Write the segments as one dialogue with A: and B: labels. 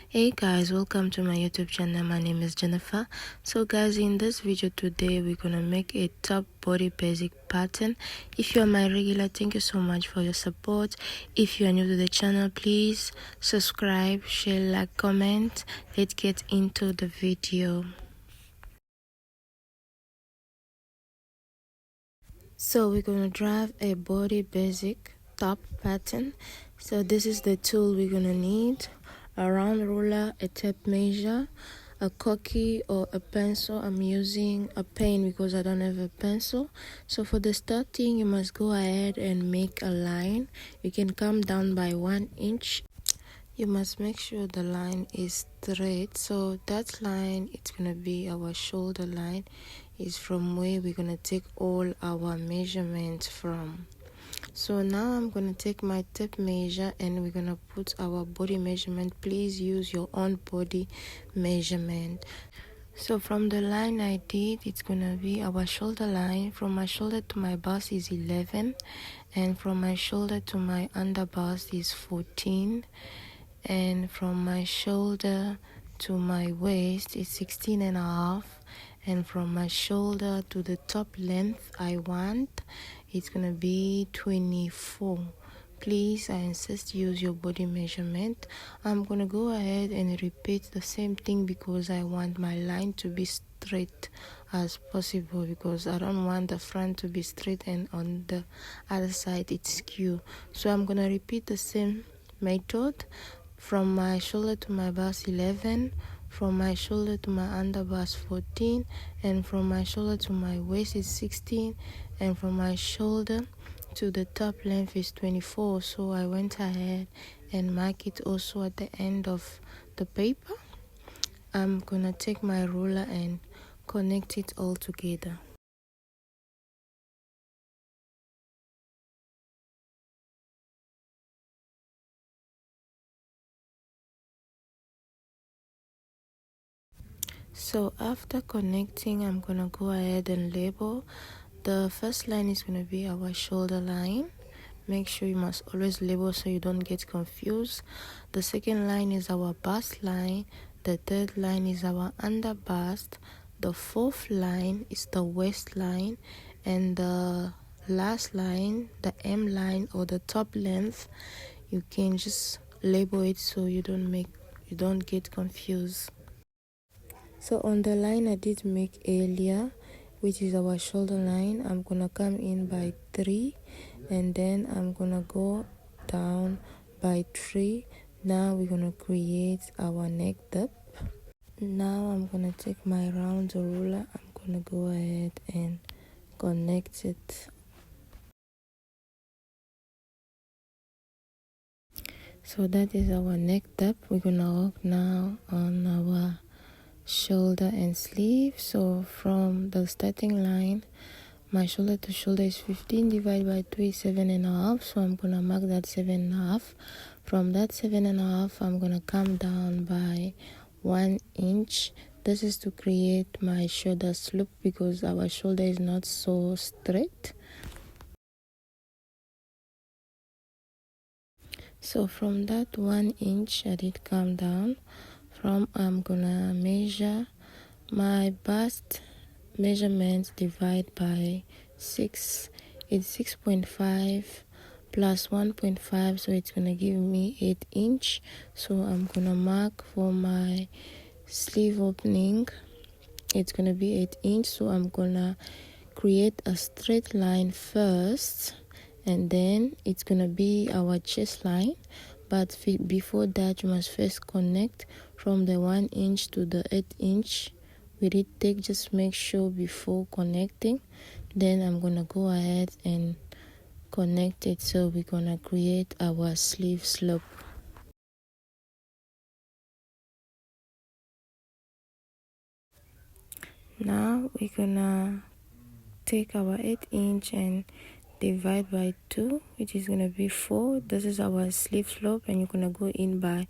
A: Hey guys, welcome to my YouTube channel. My name is Jennifer. So guys, in this video today we're gonna make a top body basic pattern. If you are my regular, thank you so much for your support. If you are new to the channel, please subscribe, share, like, comment. Let's get into the video. So we're gonna drive a body basic top pattern. So this is the tool we're gonna need: a round ruler, a tape measure, a corky or a pencil. I'm using a pen because I don't have a pencil. So for the starting, you must go ahead and make a line. You can come down by 1 inch. You must make sure the line is straight. So that line, it's gonna be our shoulder line, is from where we're gonna take all our measurements from. So now I'm gonna take my tape measure and we're gonna put our body measurement. Please use your own body measurement. So from the line I did, it's gonna be our shoulder line. From my shoulder to my bust is 11, and from my shoulder to my under bust is 14, and from my shoulder to my waist is 16 and a half, and from my shoulder to the top length I want, it's gonna be 24. Please, I insist, use your body measurement. I'm gonna go ahead and repeat the same thing because I want my line to be straight as possible, because I don't want the front to be straight and on the other side it's skew. So I'm gonna repeat the same method. From my shoulder to my bust 11, from my shoulder to my under bust 14, and from my shoulder to my waist is 16, and from my shoulder to the top length is 24. So I went ahead and mark it also at the end of the paper. I'm gonna take my ruler and connect it all together. So after connecting, I'm gonna go ahead and label. The first line is gonna be our shoulder line. Make sure you must always label so you don't get confused. The second line is our bust line. The third line is our under bust. The fourth line is the waist line, and the last line, the M line or the top length, you can just label it so you don't get confused. So on the line I did make earlier, which is our shoulder line, I'm gonna come in by 3, and then I'm gonna go down by 3. Now we're gonna create our neck depth. Now I'm gonna take my round ruler. I'm gonna go ahead and connect it. So that is our neck depth. We're gonna work now on our shoulder and sleeve. So from the starting line, my shoulder to shoulder is 15 divided by 3 is 7.5. So I'm gonna mark that 7.5. From that 7.5, I'm gonna come down by 1 inch. This is to create my shoulder slope because our shoulder is not so straight. So from that 1 inch I did come down. I'm gonna measure my bust measurement divide by 6. It's 6.5 plus 1.5, so it's gonna give me 8 inch. So I'm gonna mark for my sleeve opening, it's gonna be 8 inch. So I'm gonna create a straight line first, and then it's gonna be our chest line. But before that, you must first connect from the 1 inch to the 8 inch. We did take, just make sure before connecting. Then I'm gonna go ahead and connect it. So we're gonna create our sleeve slope. Now we're gonna take our 8 inch and divide by 2, which is gonna be 4. This is our sleeve slope, and you're gonna go in by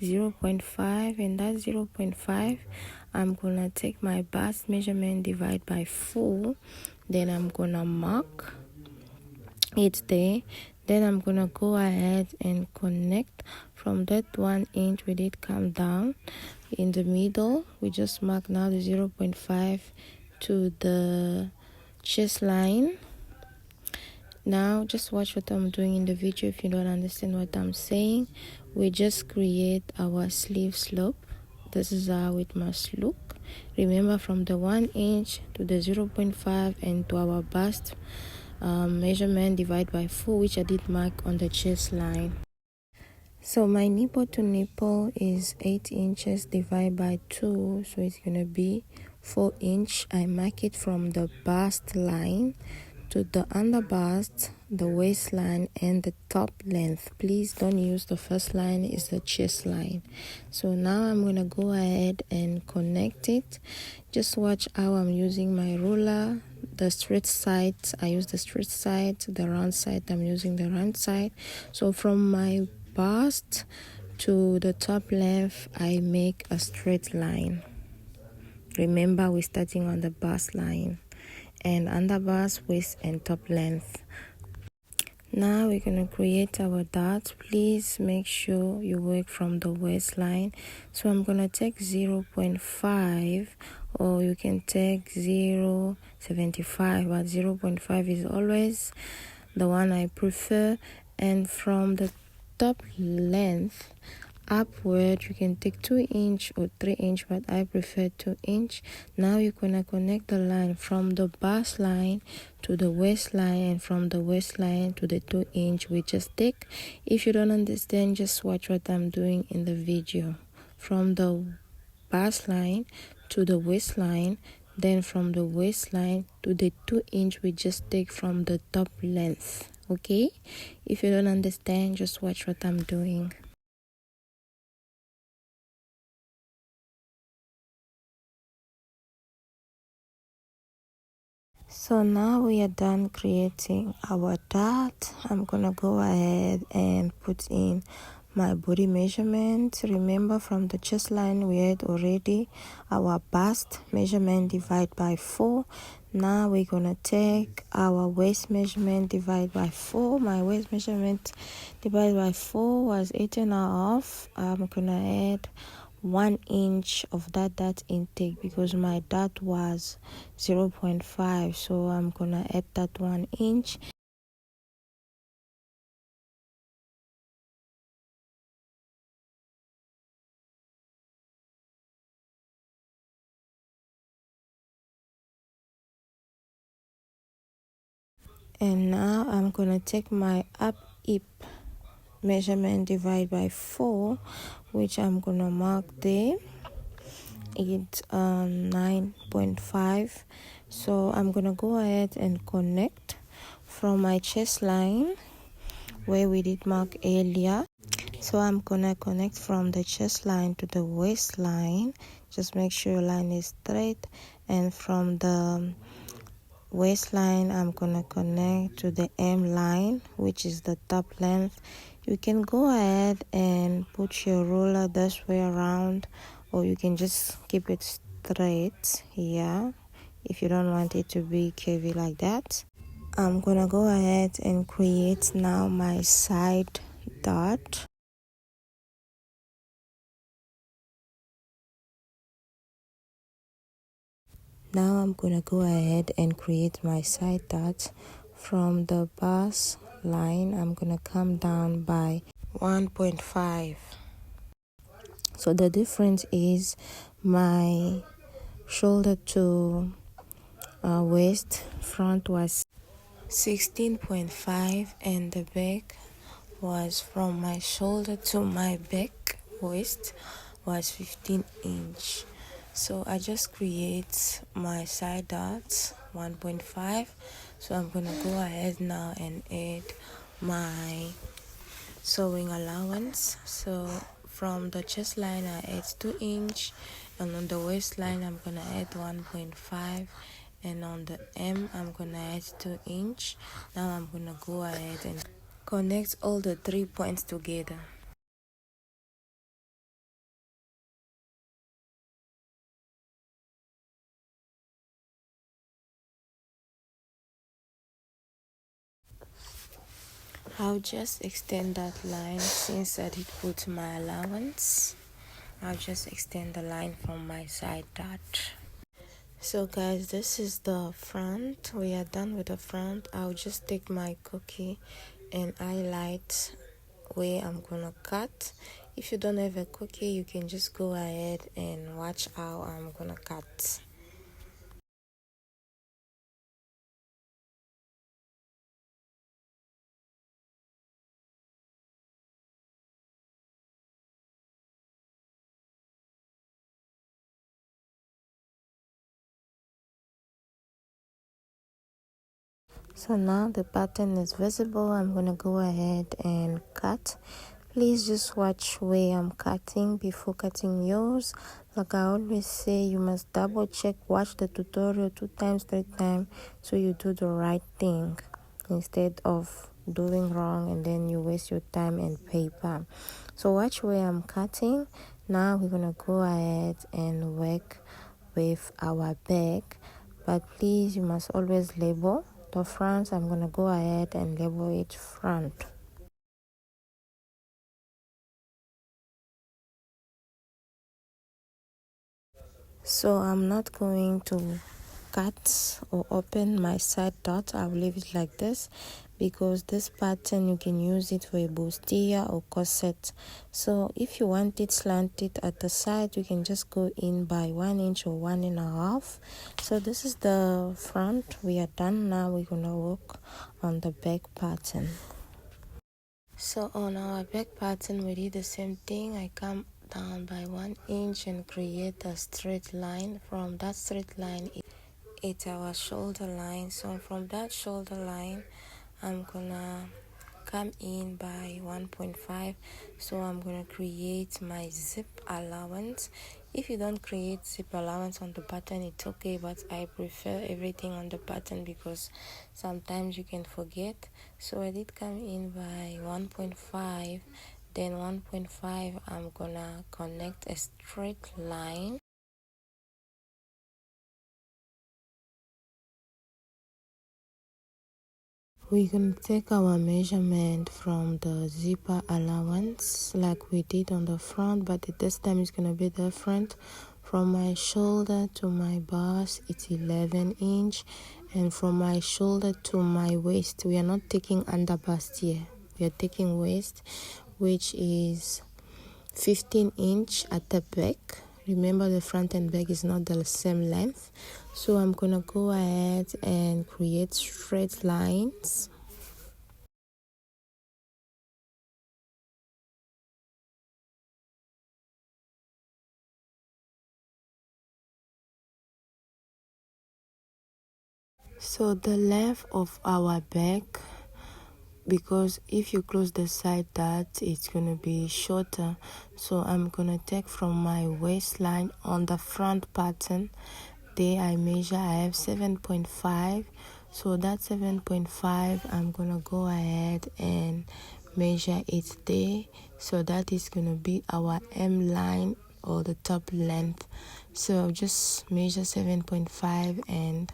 A: 0.5, and that 0.5 I'm gonna take my bust measurement divide by 4. Then I'm gonna mark it there. Then I'm gonna go ahead and connect from that 1 inch we did come down in the middle. We just mark now the 0.5 to the chest line. Now just watch what I'm doing in the video. If you don't understand what I'm saying, we just create our sleeve slope. This is how it must look. Remember, from the 1 inch to the 0.5 and to our bust measurement, divide by 4, which I did mark on the chest line. So my nipple to nipple is 8 inches divided by 2, so it's gonna be 4 inch. I mark it from the bust line to the under bust, the waistline, and the top length. Please don't use the first line, is the chest line. So now I'm gonna go ahead and connect it. Just watch how I'm using my ruler. The straight side, I use the straight side. The round side, I'm using the round side. So from my bust to the top length, I make a straight line. Remember, we're starting on the bust line and under bust, waist, and top length. Now we're going to create our dots. Please make sure you work from the waistline. So I'm going to take 0.5, or you can take 0.75, but 0.5 is always the one I prefer. And from the top length upward, you can take 2 inch or 3 inch, but I prefer 2 inch. Now you're gonna connect the line from the bust line to the waistline, and from the waistline to the 2 inch we just take. If you don't understand, just watch what I'm doing in the video. From the bust line to the waistline, then from the waistline to the 2 inch we just take from the top length. Okay, if you don't understand, just watch what I'm doing. So now we are done creating our dot. I'm gonna go ahead and put in my body measurement. Remember, from the chest line we had already our bust measurement divide by 4. Now we're gonna take our waist measurement divide by 4. My waist measurement divided by 4 was 8.5. I'm gonna add 1 inch of that dot intake because my dot was 0.5, so I'm gonna add that 1 inch. And now I'm gonna take my up hip measurement divide by 4, which I'm gonna mark there. It's 9.5. So I'm gonna go ahead and connect from my chest line where we did mark earlier. So I'm gonna connect from the chest line to the waistline. Just make sure your line is straight, and from the waistline I'm gonna connect to the M line, which is the top length. You can go ahead and put your ruler this way around, or you can just keep it straight here if you don't want it to be curvy like that. I'm gonna go ahead and create now my side dot. Now I'm gonna go ahead and create my side dot. From the bust line I'm gonna come down by 1.5. so the difference is my shoulder to waist front was 16.5, and the back was from my shoulder to my back waist was 15 inch. So I just create my side dots 1.5. So I'm gonna go ahead now and add my sewing allowance. So from the chest line I add 2 inch, and on the waistline I'm gonna add 1.5, and on the M I'm gonna add 2 inch. Now I'm gonna go ahead and connect all the 3 points together. I'll just extend that line since I did put my allowance. I'll just extend the line from my side dot. So guys, this is the front. We are done with the front. I'll just take my cookie and highlight where I'm gonna cut. If you don't have a cookie, you can just go ahead and watch how I'm gonna cut. So now the pattern is visible. I'm gonna go ahead and cut. Please just watch where I'm cutting before cutting yours. Like I always say, you must double check, watch the tutorial 2 times, 3 times, so you do the right thing instead of doing wrong and then you waste your time and paper. So watch where I'm cutting. Now we're gonna go ahead and work with our bag, but please, you must always label the front. I'm gonna go ahead and label it front. So I'm not going to cut or open my side dot. I'll leave it like this because this pattern you can use it for a bustier or corset. So if you want it slanted at the side, you can just go in by 1 inch or 1.5. So this is the front. We are done. Now we're gonna work on the back pattern. So on our back pattern we did the same thing. I come down by 1 inch and create a straight line. From that straight line it's our shoulder line. So from that shoulder line I'm gonna come in by 1.5. So I'm gonna create my zip allowance. If you don't create zip allowance on the pattern, it's okay, but I prefer everything on the pattern because sometimes you can forget. So I did come in by 1.5. Then 1.5 I'm gonna connect a straight line. We're going to take our measurement from the zipper allowance like we did on the front, but this time it's going to be different. From my shoulder to my bust, it's 11 inch, and from my shoulder to my waist, we are not taking under bustier, we are taking waist, which is 15 inch at the back. Remember, the front and back is not the same length. So I'm gonna go ahead and create straight lines. So the length of our back, because if you close the side dot it's gonna be shorter, so I'm gonna take from my waistline on the front pattern. There I measure, I have 7.5, so that 7.5 I'm gonna go ahead and measure it there. So that is gonna be our M line or the top length. So just measure 7.5 and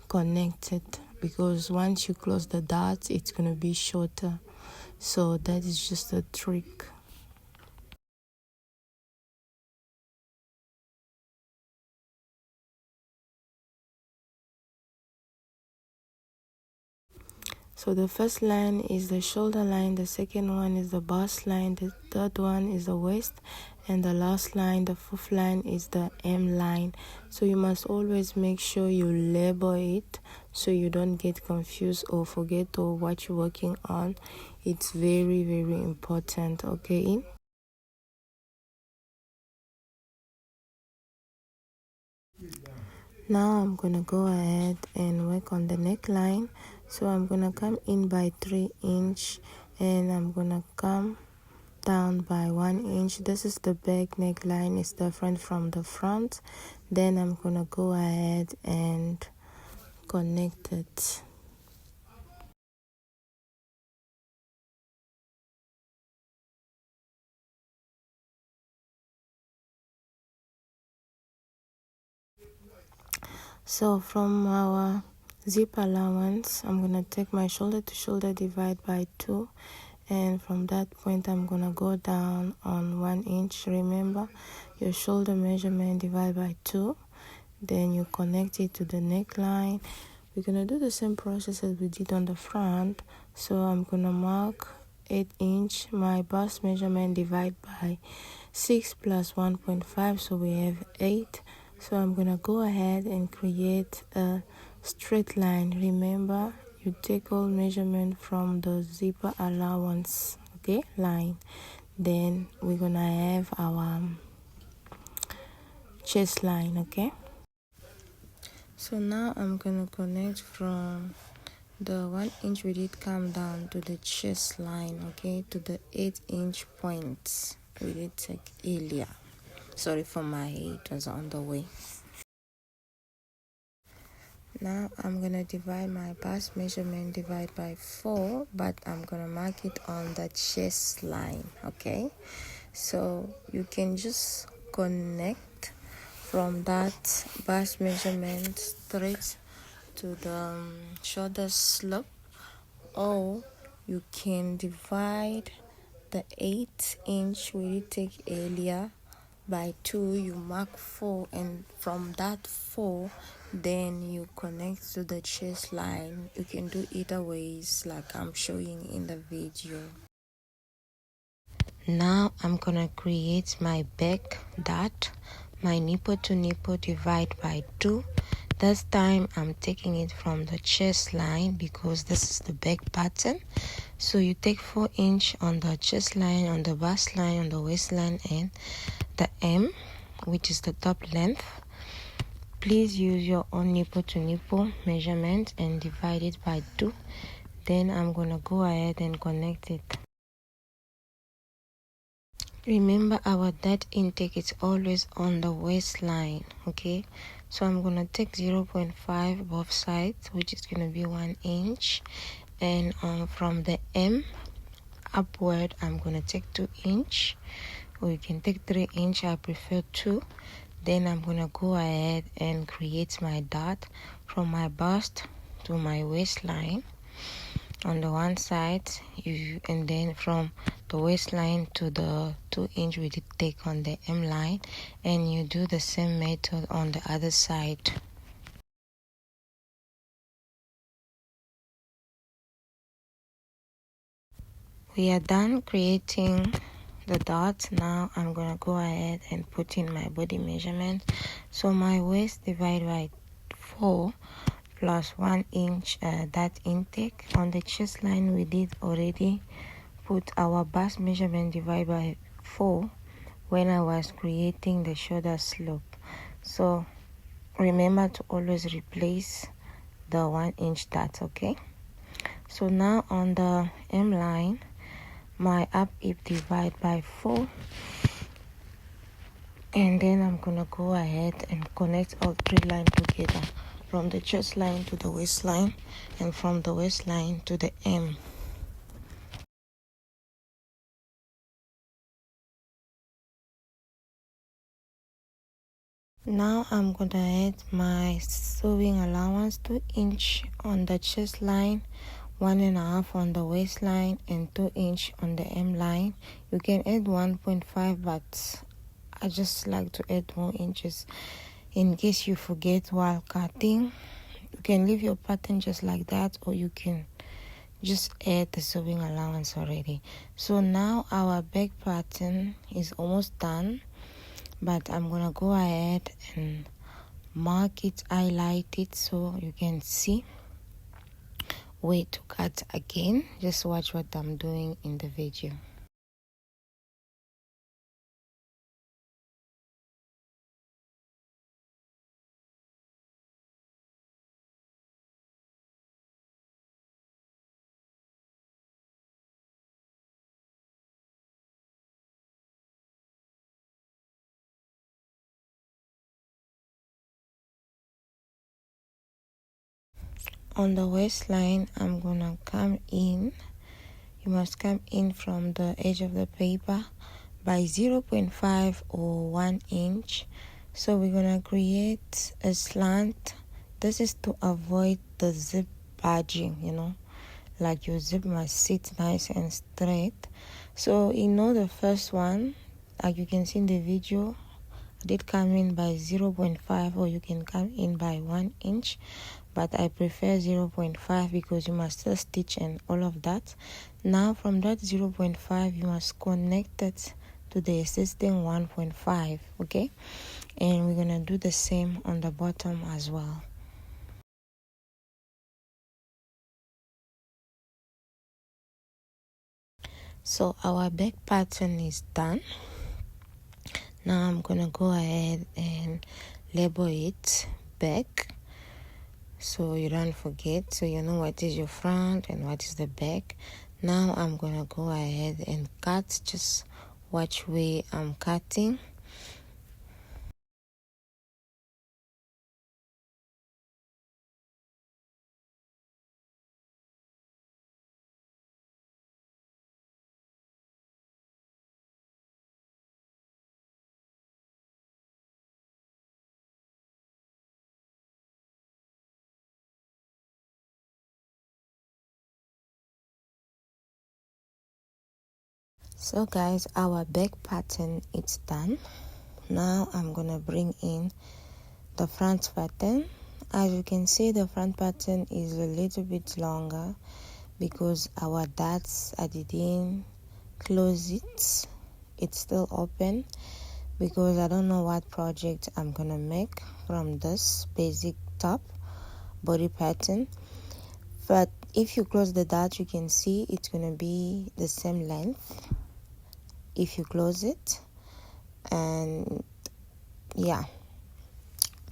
A: connect it, because once you close the dots it's gonna be shorter. So that is just a trick. So the first line is the shoulder line, the second one is the bust line, the third one is the waist, and the last line, the fourth line, is the M line. So you must always make sure you label it so you don't get confused or forget or what you're working on. It's very, very important, okay? Now I'm gonna go ahead and work on the neckline. So I'm gonna come in by 3 inch and I'm gonna come down by 1 inch. This is the back neckline, it's different from the front. Then I'm gonna go ahead and connect it. So from our zip allowance, I'm gonna take my shoulder to shoulder, divide by 2, and from that point I'm gonna go down on 1 inch. Remember, your shoulder measurement divide by 2, then you connect it to the neckline. We're gonna do the same process as we did on the front. So I'm gonna mark 8 inch, my bust measurement divide by 6 plus 1.5, so we have 8. So I'm gonna go ahead and create a straight line. Remember, you take all measurement from the zipper allowance, okay, line. Then we're gonna have our chest line, okay. So now I'm gonna connect from the 1 inch we did come down to the chest line, okay, to the 8 inch points we did take earlier. Sorry for my hair, it was on the way. Now I'm gonna divide my bust measurement divide by 4, but I'm gonna mark it on the chest line, okay. So you can just connect from that bust measurement straight to the shoulder slope, or you can divide the 8 inch we did take earlier by 2, you mark 4, and from that 4 then you connect to the chest line. You can do either ways like I'm showing in the video. Now I'm gonna create my back dot, my nipple to nipple divide by 2. This time I'm taking it from the chest line because this is the back pattern. So you take 4 inch on the chest line, on the bust line, on the waistline, and the M, which is the top length. Please use your own nipple to nipple measurement and divide it by 2. Then I'm gonna go ahead and connect it. Remember, our dart intake is always on the waistline, okay. So I'm gonna take 0.5 both sides, which is gonna be 1 inch, and from the M upward I'm gonna take 2 inch, or you can take 3 inch, I prefer 2. Then I'm gonna go ahead and create my dot from my bust to my waistline on the one side, and then from the waistline to the 2 inch we did take on the M line, and you do the same method on the other side. We are done creating the dot. Now I'm gonna go ahead and put in my body measurement. So my waist divided by 4 plus 1 inch dart intake. On the chest line we did already put our bust measurement divided by 4 when I was creating the shoulder slope. So remember to always replace the 1 inch dart, okay. So now on the M line, my up hip divide by 4, and then I'm gonna go ahead and connect all 3 lines together, from the chest line to the waistline, and from the waistline to the M. Now I'm gonna add my sewing allowance, 2 inch on the chest line, 1.5 on the waistline, and 2 inch on the M line. You can add 1.5, but I just like to add more inches in case you forget while cutting. You can leave your pattern just like that, or you can just add the sewing allowance already. So now our back pattern is almost done, but I'm gonna go ahead and mark it, highlight it, so you can see where to cut again. Just watch what I'm doing in the video. On the waistline, I'm gonna come in. You must come in from the edge of the paper by 0.5 or 1 inch. So we're gonna create a slant. This is to avoid the zip badging, you know, like your zip must sit nice and straight. So the first one, like you can see in the video, I did come in by 0.5, or you can come in by 1 inch, but I prefer 0.5 because you must still stitch and all of that. Now from that 0.5 you must connect it to the existing 1.5, okay? And we're gonna do the same on the bottom as well. So our back pattern is done. Now I'm gonna go ahead and label it back, so you don't forget, so you know what is your front and what is the back. Now I'm gonna go ahead and cut. Just watch where I'm cutting. So guys, our back pattern is done. Now I'm gonna bring in the front pattern. As you can see, the front pattern is a little bit longer because our dots, I didn't close it. It's still open because I don't know what project I'm gonna make from this basic top body pattern. But if you close the dot, you can see it's gonna be the same length if you close it. And yeah,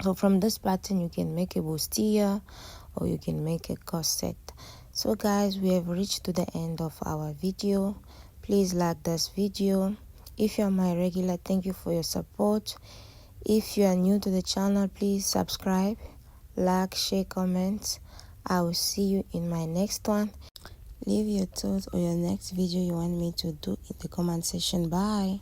A: so from this pattern you can make a bustier or you can make a corset. So guys, we have reached to the end of our video. Please like this video. If you are my regular, thank you for your support. If you are new to the channel, please subscribe, like, share, comment. I will see you in my next one. Leave your thoughts or your next video you want me to do in the comment section. Bye.